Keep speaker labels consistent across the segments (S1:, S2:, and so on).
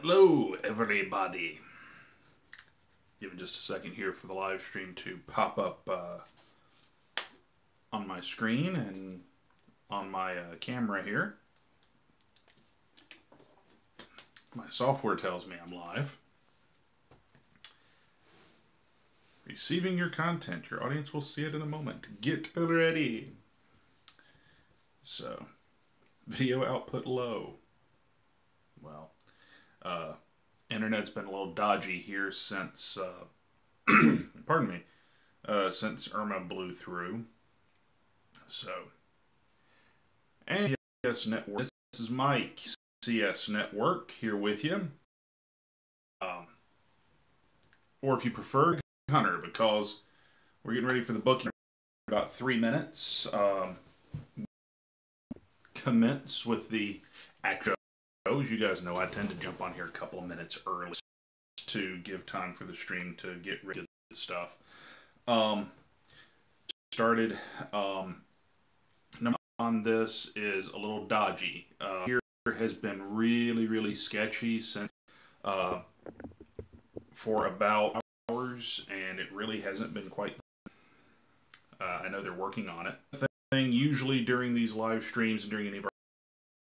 S1: Hello, everybody. Give it just a second here for the live stream to pop up on my screen and on my camera here. My software tells me I'm live. Receiving your content. Your audience will see it in a moment. Get ready. So, video output low. Well, internet's been a little dodgy here since, pardon me, since Irma blew through. So, and CS Network. This is Mike, CS Network, here with you. Or if you prefer, Hunter, because we're getting ready for the booking in about 3 minutes. Commence with the actual. As you guys know, I tend to jump on here a couple of minutes early to give time for the stream to get rid of the stuff. Started number on this is a little dodgy. Here has been really sketchy since for about hours, and it really hasn't been quite. I know they're working on it. The thing usually during these live streams and during any of our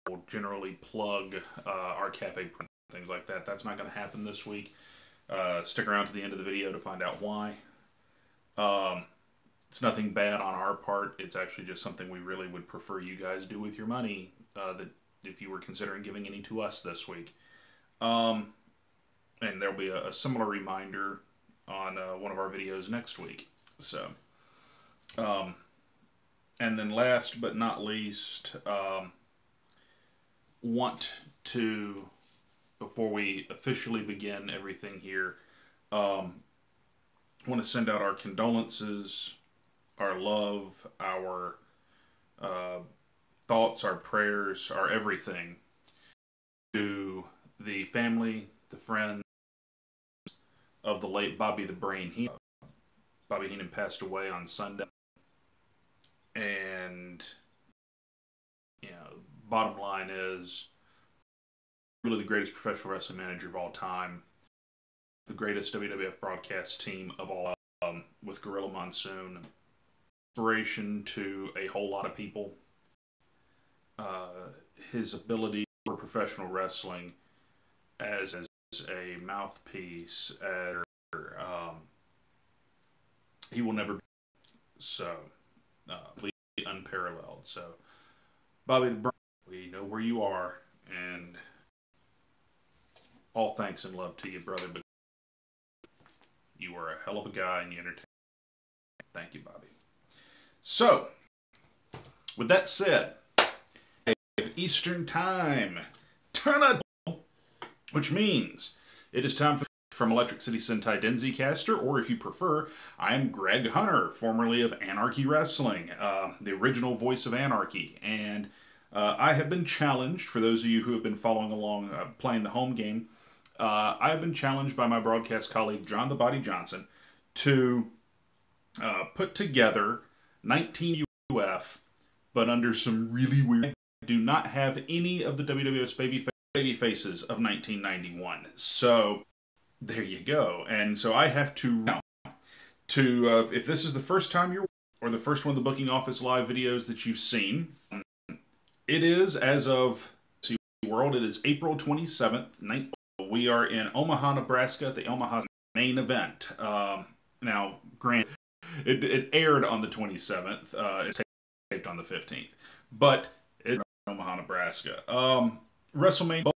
S1: we'll generally plug our cafe print, things like that. That's not going to happen this week. Stick around to the end of the video to find out why. It's nothing bad on our part. It's actually just something we really would prefer you guys do with your money, that if you were considering giving any to us this week. And there'll be a similar reminder on one of our videos next week. So, and then last but not least, want to, before we officially begin everything here, want to send out our condolences, our love, our thoughts, our prayers, our everything to the family, the friends of the late Bobby the Brain Heenan. Bobby Heenan passed away on Sunday, and you know, bottom line is really the greatest professional wrestling manager of all time, the greatest WWF broadcast team of all, with Gorilla Monsoon, inspiration to a whole lot of people. His ability for professional wrestling as a mouthpiece, he will never be so unparalleled. So, Bobby the Brain, we know where you are, and all thanks and love to you, brother, but you are a hell of a guy and you entertain. Thank you, Bobby. So, with that said, Eastern Time, turn up, which means it is time from Electric City Sentai Denzi Caster, or if you prefer, I am Greg Hunter, formerly of Anarchy Wrestling, the original voice of Anarchy, and I have been challenged, for those of you who have been following along, playing the home game, I have been challenged by my broadcast colleague, John the Body Johnson, to put together 19 WWF, but under some really weird. I do not have any of the WWF's baby faces of 1991. So, there you go. And so I have to, if this is the first time you're, or the first one of the Booking Office Live videos that you've seen, it is, as of World, it is April 27th. We are in Omaha, Nebraska, at the Omaha main event. Now, granted, it aired on the 27th. It's taped on the 15th. But it's Omaha, Nebraska. WrestleMania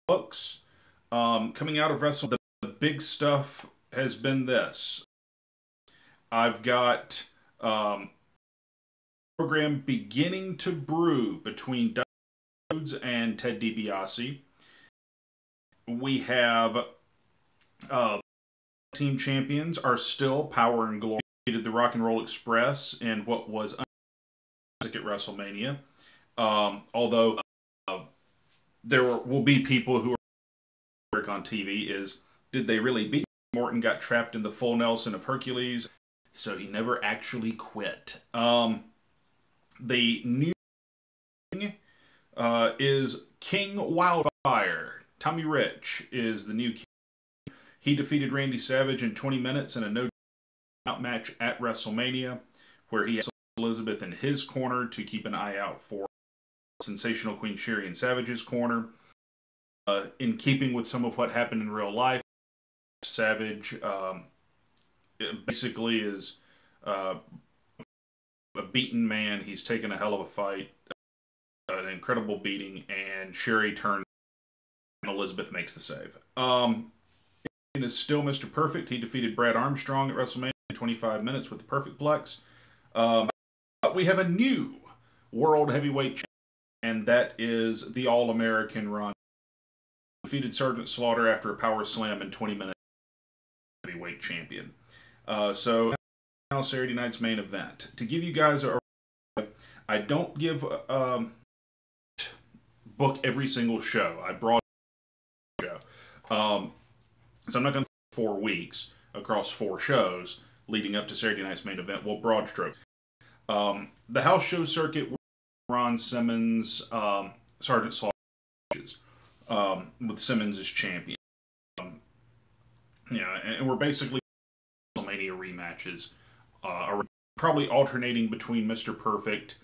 S1: books. Coming out of WrestleMania, the big stuff has been this. I've got program beginning to brew between Rhodes and Ted DiBiase. We have team champions are still Power and Glory. The Rock and Roll Express in what was at WrestleMania. Although there will be people who work on TV is, did they really beat Morton? Got trapped in the full Nelson of Hercules, so he never actually quit. The new is King Wildfire. Tommy Rich is the new king. He defeated Randy Savage in 20 minutes in a no-doubt match at WrestleMania, where he has Elizabeth in his corner to keep an eye out for Sensational Queen Sherri in Savage's corner. In keeping with some of what happened in real life, Savage basically is a beaten man. He's taken a hell of a fight, an incredible beating, and Sherri turns and Elizabeth makes the save. It is still Mr. Perfect. He defeated Brad Armstrong at WrestleMania in 25 minutes with the Perfect Plex. But we have a new World Heavyweight Champion, and that is the All-American Ron. Defeated Sergeant Slaughter after a power slam in 20 minutes. Heavyweight Champion. So now Saturday night's main event. To give you guys I don't give book every single show. I brought a show. So I'm not going to 4 weeks across 4 shows leading up to Saturday night's main event. Well, broad strokes. The house show circuit, Ron Simmons, Sergeant Slaughter, with Simmons as champion. And we're basically WrestleMania rematches, probably alternating between Mr. Perfect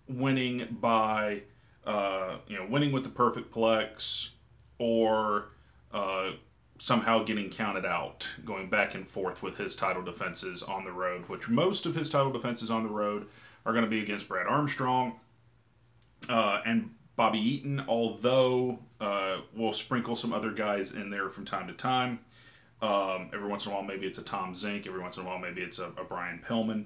S1: winning by winning with the Perfect Plex, or somehow getting counted out, going back and forth with his title defenses on the road, which most of his title defenses on the road are going to be against Brad Armstrong and Bobby Eaton, although we'll sprinkle some other guys in there from time to time. Every once in a while, maybe it's a Tom Zink. Every once in a while, maybe it's a Brian Pillman.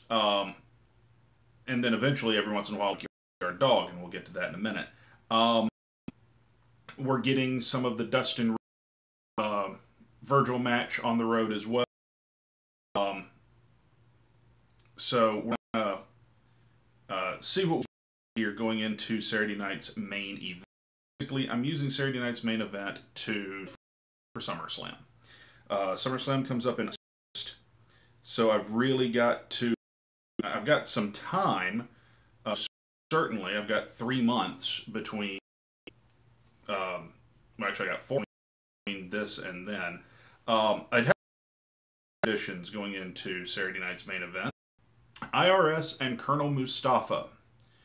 S1: And then eventually, every once in a while, our dog, and we'll get to that in a minute. We're getting some of the Dustin Virgil match on the road as well. So we're going to see what we here going into Saturday night's main event. Basically, I'm using Saturday night's main event for SummerSlam. SummerSlam comes up in August, so I've really got some time. Certainly, I've got 3 months between. Actually, I got 4 between this and then. I'd have additions going into Saturday night's main event. IRS and Colonel Mustafa,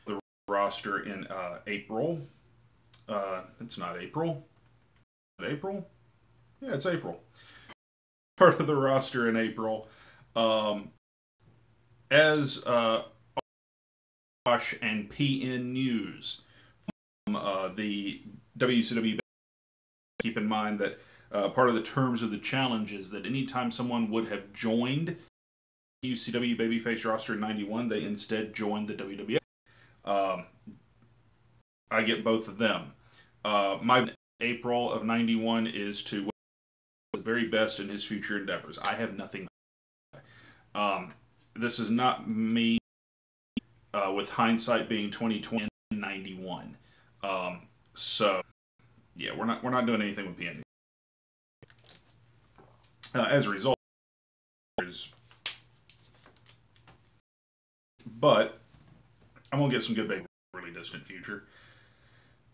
S1: the roster in April. It's not April. Is it April? Yeah, it's April. Part of the roster in April. As Josh and PN News from the WCW. Keep in mind that part of the terms of the challenge is that anytime someone would have joined the WCW babyface roster in 91, they instead joined the WWF. I get both of them. My April of 91 is to the very best in his future endeavors. I have nothing. This is not me with hindsight being 2020 and 91. So yeah, we're not doing anything with PN. As a result, but I'm gonna get some good overly distant future.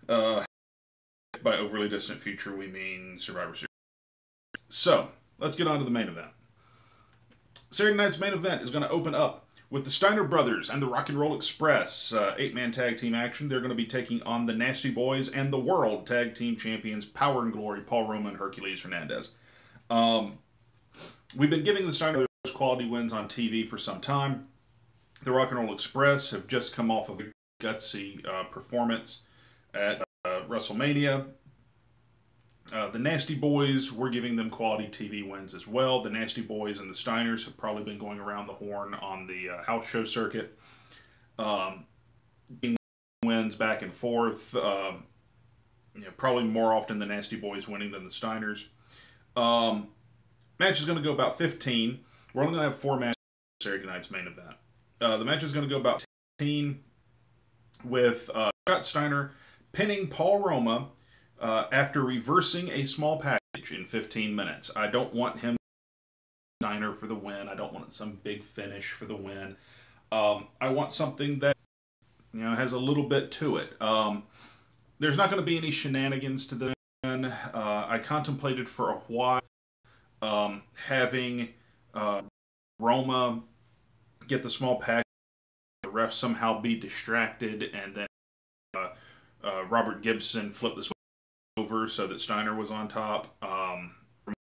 S1: By overly distant future, we mean Survivor Series. So let's get on to the main event. Saturday night's main event is going to open up with the Steiner brothers and the Rock and Roll Express 8-man tag team action. They're going to be taking on the Nasty Boys and the World Tag Team Champions Power and Glory, Paul Roma and Hercules Hernandez. We've been giving the Steiner brothers quality wins on TV for some time. The Rock and Roll Express have just come off of a gutsy performance at WrestleMania. The Nasty Boys, we're giving them quality TV wins as well. The Nasty Boys and the Steiners have probably been going around the horn on the house show circuit. Wins back and forth. Probably more often the Nasty Boys winning than the Steiners. Match is going to go about 15. We're only going to have 4 matches in Saturday night's main event. The match is going to go about 15 with Scott Steiner pinning Paul Roma after reversing a small package in 15 minutes. I don't want him Steiner for the win. I don't want some big finish for the win. I want something that has a little bit to it. there's not going to be any shenanigans to the end. I contemplated for a while having Roma get the small package, the ref somehow be distracted, and then Robert Gibson flip this over so that Steiner was on top.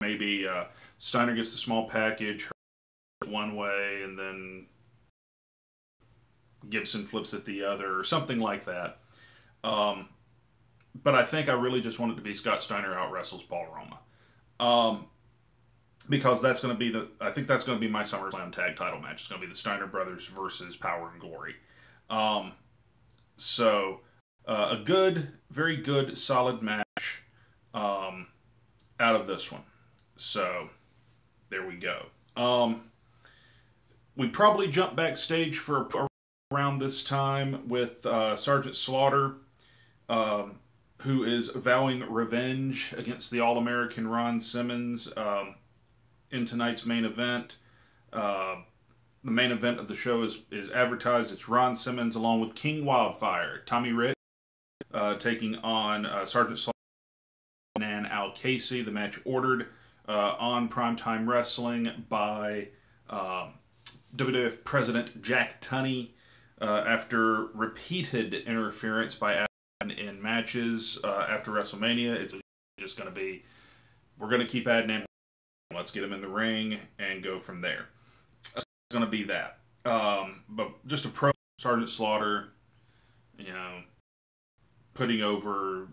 S1: Maybe Steiner gets the small package one way, and then Gibson flips it the other, or something like that. But I think I really just want it to be Scott Steiner out wrestles Paul Roma. Because that's going to be I think that's going to be my SummerSlam tag title match. It's going to be the Steiner brothers versus Power and Glory. So a good, very good, solid match out of this one. So there we go. We probably jump backstage for around this time with Sergeant Slaughter, who is vowing revenge against the All-American Ron Simmons in tonight's main event. The main event of the show is advertised. It's Ron Simmons along with King Wildfire, Tommy Rich, taking on Sergeant Slaughter and Al Casey. The match ordered on Primetime Wrestling by WWF President Jack Tunney after repeated interference by in matches after WrestleMania. It's just going to be, we're going to keep adding in. Let's get him in the ring and go from there. It's going to be that. But just a pro Sergeant Slaughter, you know, putting over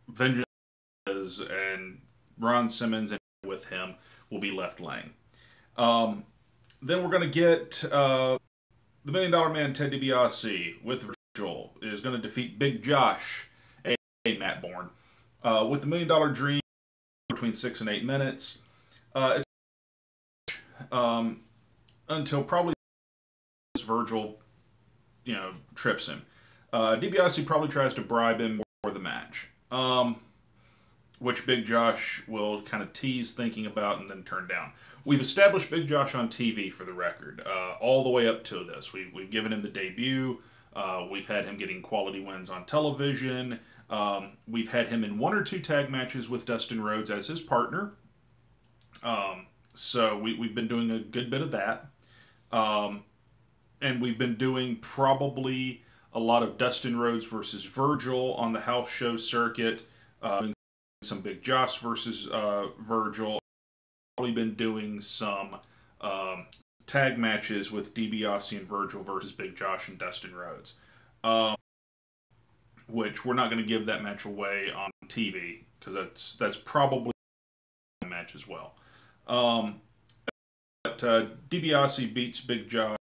S1: Vengeance and Ron Simmons and with him will be left laying. Then we're going to get the $1 Million Man Ted DiBiase with Virgil is going to defeat Big Josh, a.k.a. Matt Bourne, with the $1 Million Dream between 6 and 8 minutes. It's until probably Virgil, you know, trips him. DiBiase probably tries to bribe him for the match, which Big Josh will kind of tease thinking about and then turn down. We've established Big Josh on TV for the record, all the way up to this. We've given him the debut. We've had him getting quality wins on television. We've had him in 1 or 2 tag matches with Dustin Rhodes as his partner. So we've been doing a good bit of that. And we've been doing probably a lot of Dustin Rhodes versus Virgil on the house show circuit. Some Big Josh versus Virgil. Probably been doing some tag matches with DiBiase and Virgil versus Big Josh and Dustin Rhodes. Which we're not going to give that match away on TV because that's probably a match as well. But DiBiase beats Big Josh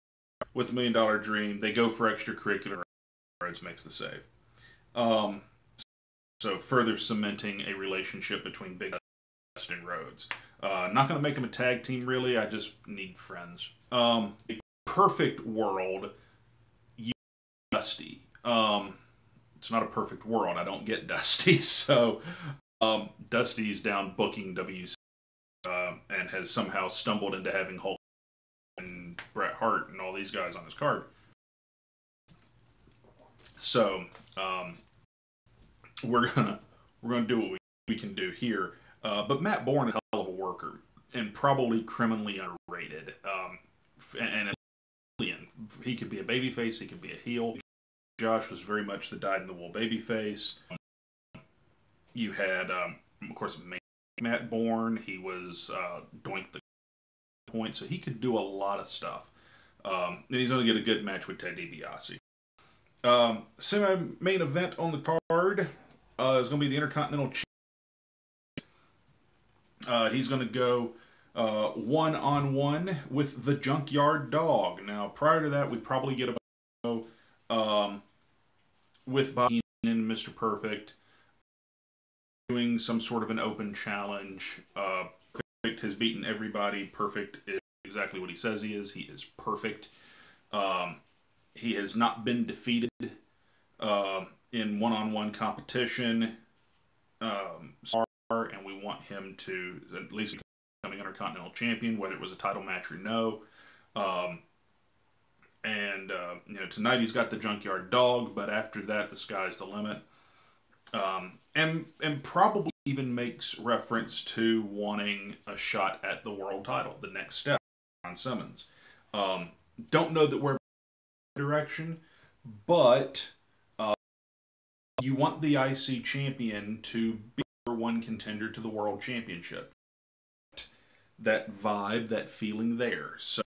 S1: with the $1 Million Dream. They go for extracurricular. Rhodes makes the save. So further cementing a relationship between Big Josh and Rhodes. Not going to make them a tag team, really. I just need friends. A perfect world, Dusty. It's not a perfect world. I don't get Dusty. So Dusty's down booking WCW and has somehow stumbled into having Hulk and Bret Hart and all these guys on his card. So we're gonna do what we can do here. But Matt Bourne is a hell of a worker and probably criminally underrated. And he could be a babyface, he could be a heel. Josh was very much the dyed-in-the-wool babyface. You had, of course, Matt Bourne. He was Doink the Point, so he could do a lot of stuff. And he's going to get a good match with Ted DiBiase. Semi-main event on the card is going to be the Intercontinental Champion. He's going to go one-on-one with the Junkyard Dog. Now, prior to that, we'd probably get about with Bobby and Mr. Perfect doing some sort of an open challenge. Perfect has beaten everybody. Perfect is exactly what he says he is. He is perfect. He has not been defeated in one-on-one competition. And we want him to at least becoming Intercontinental Champion, whether it was a title match or no. You know, tonight he's got the Junkyard Dog, but after that, the sky's the limit. And probably even makes reference to wanting a shot at the world title, the next step on Simmons. Um, don't know that we're in that direction, but you want the IC champion to be number one contender to the world championship. That vibe, that feeling there. So,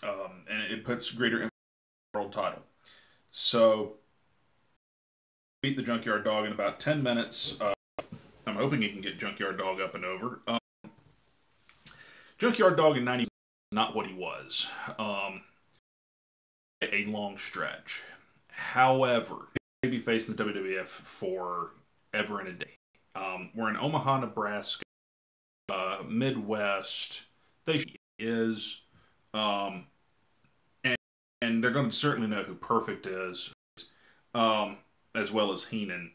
S1: and it puts greater emphasis on the world title. So, beat the Junkyard Dog in about 10 minutes. I'm hoping he can get Junkyard Dog up and over. Junkyard Dog in 90 is not what he was. A long stretch. However, maybe facing the WWF for ever and a day. We're in Omaha, Nebraska, Midwest. They is, and, and they're going to certainly know who Perfect is, as well as Heenan.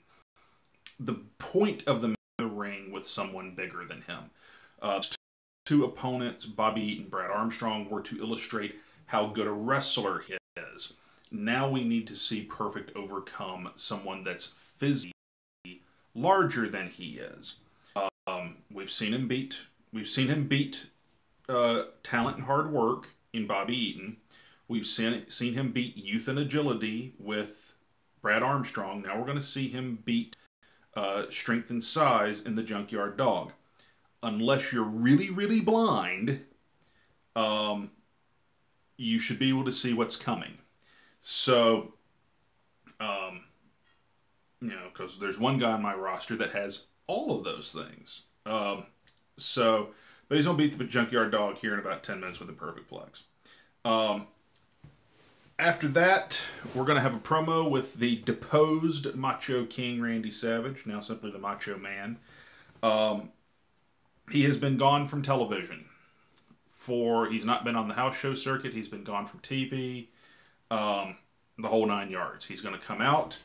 S1: The point of the ring with someone bigger than him. Two opponents, Bobby Eaton, Brad Armstrong, were to illustrate how good a wrestler he is. Now we need to see Perfect overcome someone that's physically larger than he is. We've seen him beat talent and hard work in Bobby Eaton. We've seen him beat youth and agility with Brad Armstrong. Now we're going to see him beat strength and size in the Junkyard Dog. Unless you're really, really blind, you should be able to see what's coming. So, because there's one guy on my roster that has all of those things. But he's going to beat the Junkyard Dog here in about 10 minutes with the Perfect Plex. After that, we're going to have a promo with the deposed Macho King Randy Savage, now simply the Macho Man. He has been gone from television. He's not been on the house show circuit. He's been gone from TV. The whole 9 yards. He's going to come out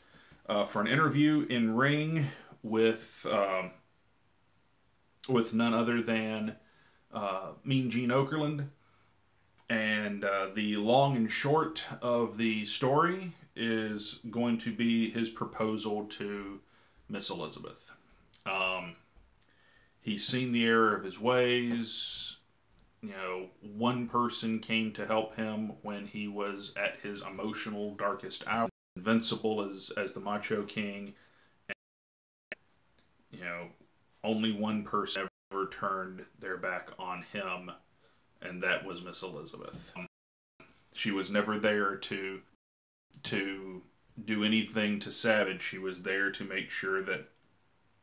S1: for an interview in ring with none other than Mean Gene Okerlund. And the long and short of the story is going to be his proposal to Miss Elizabeth. He's seen the error of his ways. One person came to help him when he was at his emotional darkest hour. Invincible as the Macho King. And, only one person ever turned their back on him, and that was Miss Elizabeth. She was never there to do anything to Savage. She was there to make sure that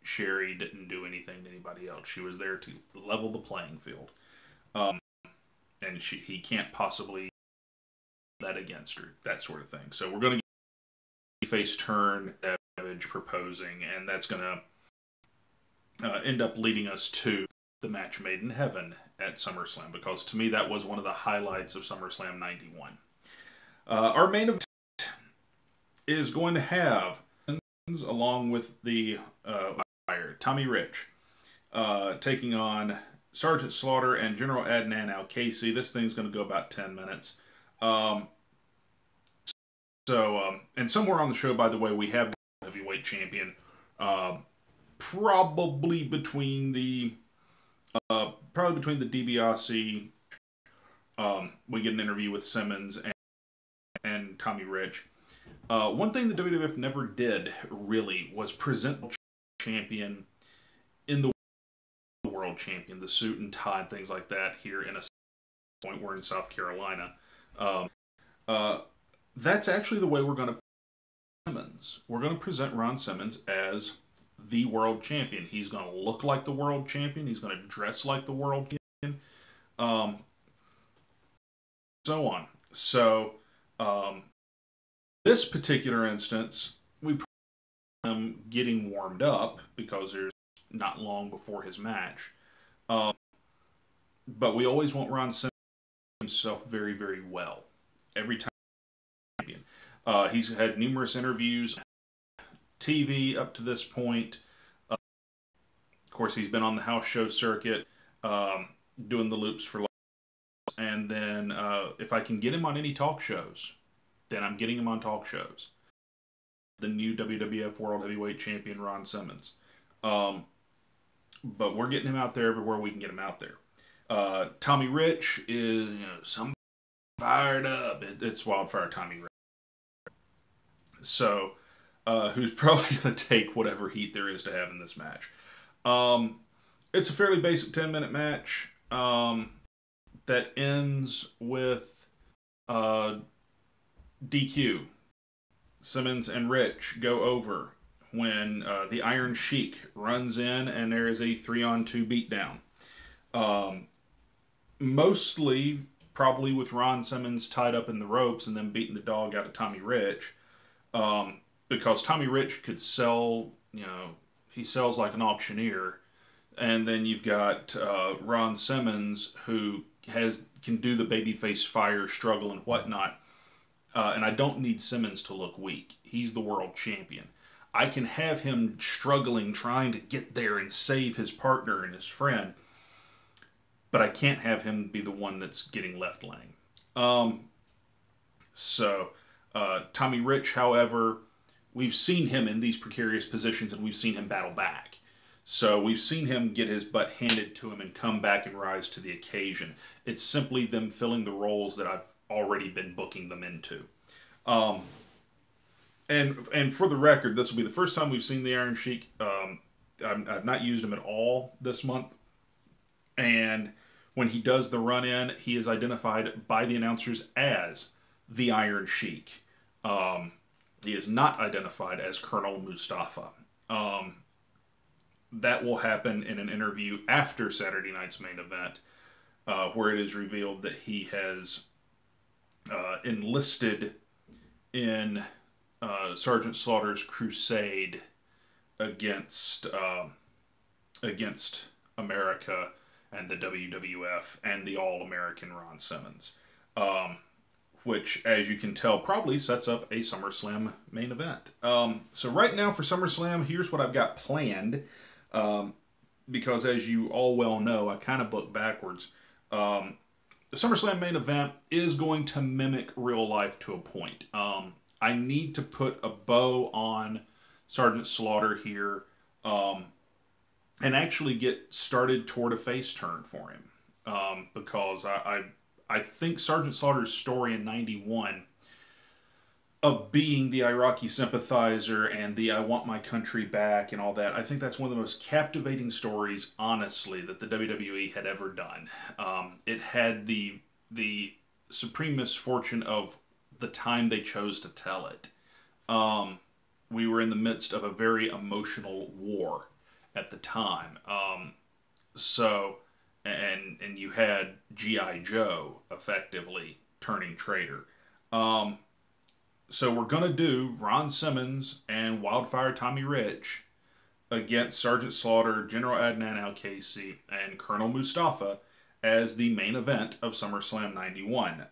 S1: Sherry didn't do anything to anybody else. She was there to level the playing field. And he can't possibly that against her, that sort of thing. So we're going to get face turn, Savage proposing, and that's going to end up leading us to the match made in heaven at SummerSlam, because to me that was one of the highlights of SummerSlam 91. Our main event is going to have, along with the Tommy Rich, taking on Sergeant Slaughter and General Adnan Al-Casey. This thing's going to go about 10 minutes. And somewhere on the show, by the way, we have the heavyweight champion. Probably between the DiBiase. We get an interview with Simmons and Tommy Rich. One thing the WWF never did really was present the champion in the world champion, the suit and tie, things like that. Here in a point, we're in South Carolina. That's actually the way we're going to Simmons. We're going to present Ron Simmons as the world champion. He's going to look like the world champion. He's going to dress like the world champion. So on. So, this particular instance, we him getting warmed up because there's not long before his match. But we always want Ron Simmons himself very, very well. Every time. He's had numerous interviews, TV up to this point. Of course, he's been on the house show circuit, doing the loops for. And then if I can get him on any talk shows, then I'm getting him on talk shows. the new WWF World Heavyweight Champion Ron Simmons. But we're getting him out there everywhere we can get him out there. Tommy Rich is, some fired up. It's Wildfire Tommy Rich. So, who's probably going to take whatever heat there is to have in this match. It's a fairly basic 10-minute match that ends with DQ. Simmons and Rich go over when the Iron Sheik runs in and there is a 3-on-2 beatdown. Mostly probably with Ron Simmons tied up in the ropes and then beating the dog out of Tommy Rich. Because Tommy Rich could sell, he sells like an auctioneer. And then you've got Ron Simmons who can do the babyface fire, struggle, and whatnot. And I don't need Simmons to look weak. He's the world champion. I can have him struggling, trying to get there and save his partner and his friend. But I can't have him be the one that's getting left laying. Tommy Rich, however, we've seen him in these precarious positions and we've seen him battle back. So we've seen him get his butt handed to him and come back and rise to the occasion. It's simply them filling the roles that I've already been booking them into. And for the record, this will be the first time we've seen the Iron Sheik. I've not used him at all this month. And when he does the run-in, he is identified by the announcers as the Iron Sheik. He is not identified as Colonel Mustafa. That will happen in an interview after Saturday night's main event, where it is revealed that he has enlisted in Sergeant Slaughter's crusade against America and the WWF and the All-American Ron Simmons, which, as you can tell, probably sets up a SummerSlam main event. So right now for SummerSlam, here's what I've got planned, because as you all well know, I kind of book backwards. The SummerSlam main event is going to mimic real life to a point. I need to put a bow on Sergeant Slaughter here, and actually get started toward a face turn for him. Because I think Sergeant Slaughter's story in '91 of being the Iraqi sympathizer and the I want my country back and all that, I think that's one of the most captivating stories, honestly, that the WWE had ever done. It had the supreme misfortune of the time they chose to tell it. We were in the midst of a very emotional war at the time. And you had G.I. Joe effectively turning traitor. So we're going to do Ron Simmons and Wildfire Tommy Rich against Sergeant Slaughter, General Adnan Al-Kaisi, and Colonel Mustafa as the main event of SummerSlam 91.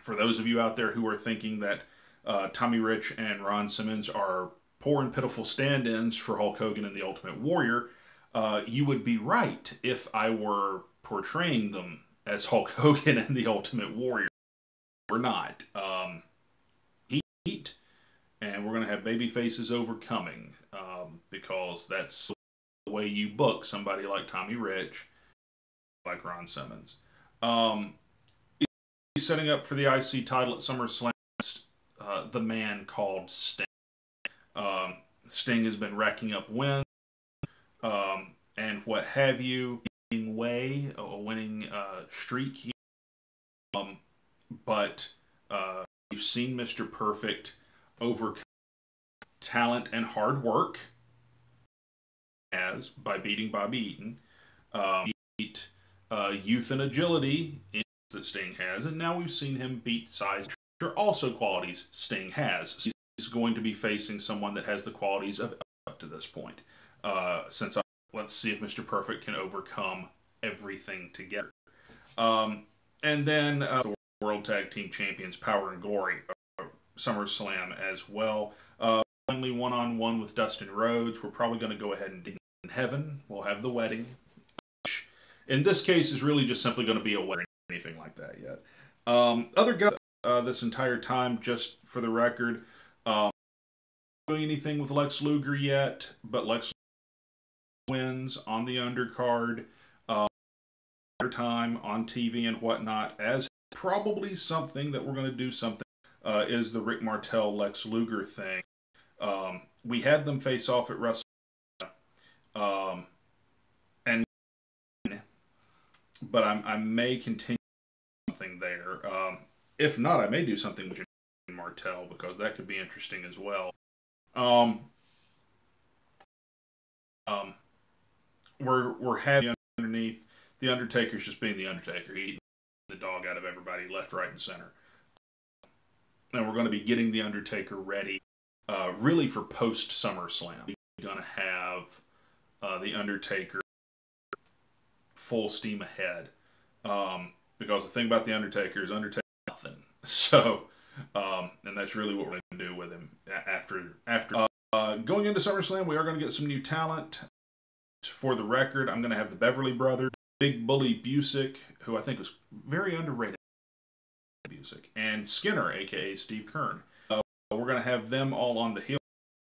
S1: For those of you out there who are thinking that Tommy Rich and Ron Simmons are poor and pitiful stand-ins for Hulk Hogan and the Ultimate Warrior, you would be right if I were portraying them as Hulk Hogan and the Ultimate Warrior. We're not. Heat, and we're going to have baby faces overcoming, because that's the way you book somebody like Tommy Rich, like Ron Simmons. He's setting up for the IC title at SummerSlam, the man called Sting. Sting has been racking up wins, and what have you, a winning streak. But we've seen Mr. Perfect overcome talent and hard work by beating Bobby Eaton, beat youth and agility that Sting has, and now we've seen him beat size, which are also qualities Sting has. He's going to be facing someone that has the qualities of up to this point. Let's see if Mr. Perfect can overcome everything together. And then the World Tag Team Champions, Power and Glory, SummerSlam as well. Finally, one-on-one with Dustin Rhodes. We're probably going to go ahead and dig in heaven. We'll have the wedding, which in this case is really just simply going to be a wedding, anything like that yet. Other guys this entire time, just for the record, doing anything with Lex Luger yet, but Lex wins on the undercard, time on TV and whatnot, as probably something that we're going to do something, is the Rick Martel Lex Luger thing. We had them face off at WrestleMania, and but I may continue something there. If not, I may do something with Martel, because that could be interesting as well. We're having underneath the Undertaker's just being the Undertaker. He eating the dog out of everybody, left, right, and center. And we're going to be getting the Undertaker ready, really for post SummerSlam. We're going to have the Undertaker full steam ahead, because the thing about the Undertaker is Undertaker nothing. So, and that's really what we're going to do with him after. Going into SummerSlam, we are going to get some new talent. For the record, I'm going to have the Beverly Brothers, Big Bully Busick, who I think was very underrated, Busick, and Skinner, aka Steve Kern. We're going to have them all on the heel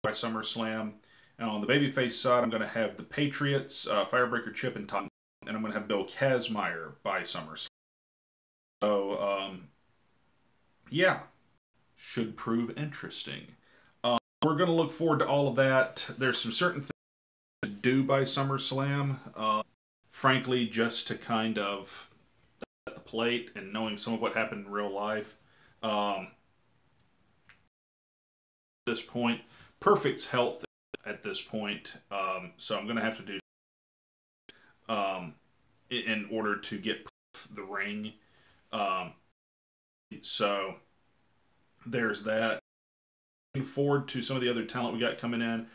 S1: by SummerSlam. And on the babyface side, I'm going to have the Patriots, Firebreaker Chip, and Tom, and I'm going to have Bill Kazmaier by SummerSlam. So, yeah, should prove interesting. We're going to look forward to all of that. There's some certain things to do by SummerSlam, frankly, just to kind of set the plate and knowing some of what happened in real life. At this point, Perfect's health at this point, so I'm going to have to do in order to get the ring. So there's that. Looking forward to some of the other talent we got coming in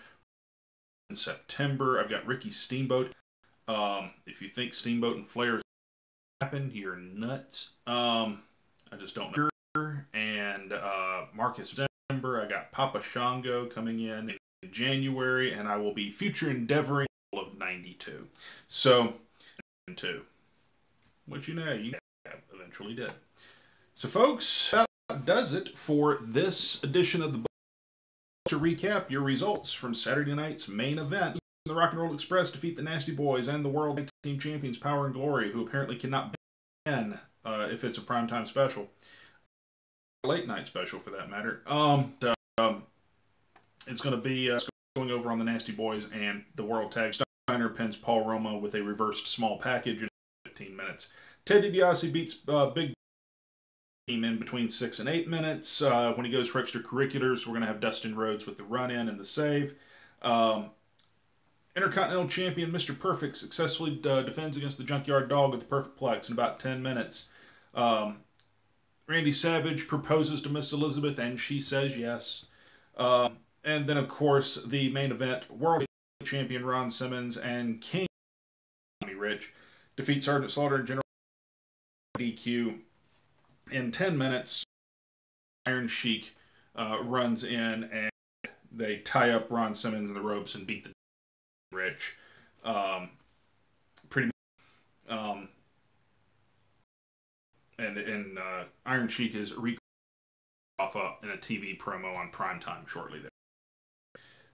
S1: September. I've got Ricky Steamboat. If you think Steamboat and Flair happen, you're nuts. I just don't know. And Marcus December. I got Papa Shango coming in January, and I will be future endeavoring of 92. So, which you eventually did. So, folks, that does it for this edition of the book. To recap your results from Saturday night's main event, the Rock and Roll Express defeat the Nasty Boys and the World Tag Team Champions Power and Glory, who apparently cannot be in if it's a primetime special, late night special for that matter. It's going to be going over on the Nasty Boys and the World Tag. Steiner pins Paul Roma with a reversed small package in 15 minutes. Ted DiBiase beats Big in between 6 and 8 minutes. When he goes for extracurriculars, we're going to have Dustin Rhodes with the run-in and the save. Intercontinental Champion Mr. Perfect successfully defends against the Junkyard Dog with the Perfect Plex in about 10 minutes. Randy Savage proposes to Miss Elizabeth, and she says yes. And then, of course, the main event, World Champion Ron Simmons and King Rich defeat Sergeant Slaughter and General DQ. In 10 minutes, Iron Sheik runs in and they tie up Ron Simmons in the ropes and beat the Rich. Pretty much. And Iron Sheik is off in a TV promo on primetime shortly there.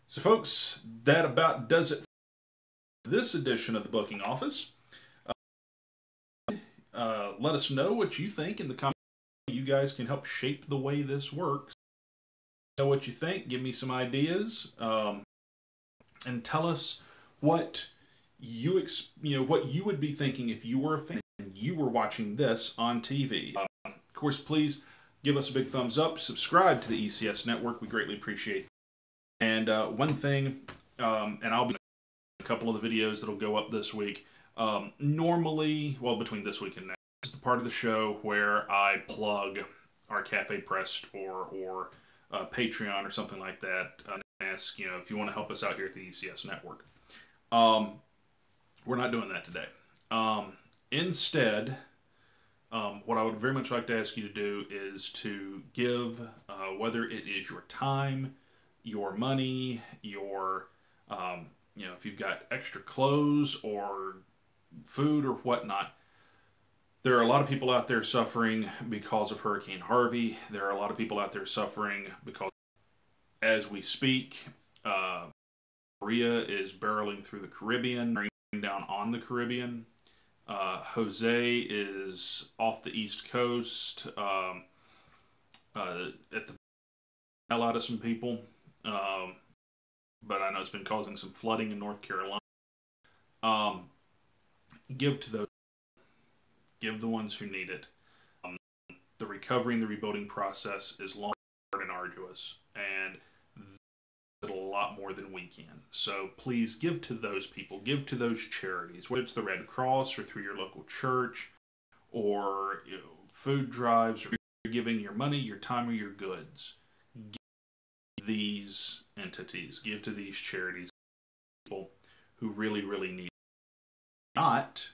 S1: So, folks, that about does it for this edition of the Booking Office. Let us know what you think in the comments. You guys can help shape the way this works. Know what you think. Give me some ideas, and tell us what what you would be thinking if you were a fan and you were watching this on TV. Of course, please give us a big thumbs up. Subscribe to the ECS Network. We greatly appreciate it. And one thing, and I'll be a couple of the videos that'll go up this week. Normally, well, between this week and next, is the part of the show where I plug our Cafe Press or Patreon or something like that, and ask if you want to help us out here at the ECS Network. We're not doing that today. Instead, what I would very much like to ask you to do is to give, whether it is your time, your money, your if you've got extra clothes or food or whatnot. There are a lot of people out there suffering because of Hurricane Harvey. There are a lot of people out there suffering because as we speak, Maria is barreling through the Caribbean, raining down on the Caribbean. Jose is off the East Coast at the hell out of some people. But I know it's been causing some flooding in North Carolina. Give to those. Give the ones who need it. The recovery and the rebuilding process is long and arduous, and a lot more than we can. So please give to those people, give to those charities, whether it's the Red Cross or through your local church, or food drives, or you're giving your money, your time, or your goods. Give these entities, give to these charities, people who really, really need it. Not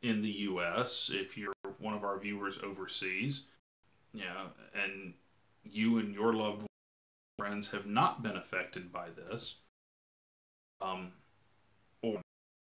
S1: in the U.S. if you're one of our viewers overseas, and you and your loved friends have not been affected by this,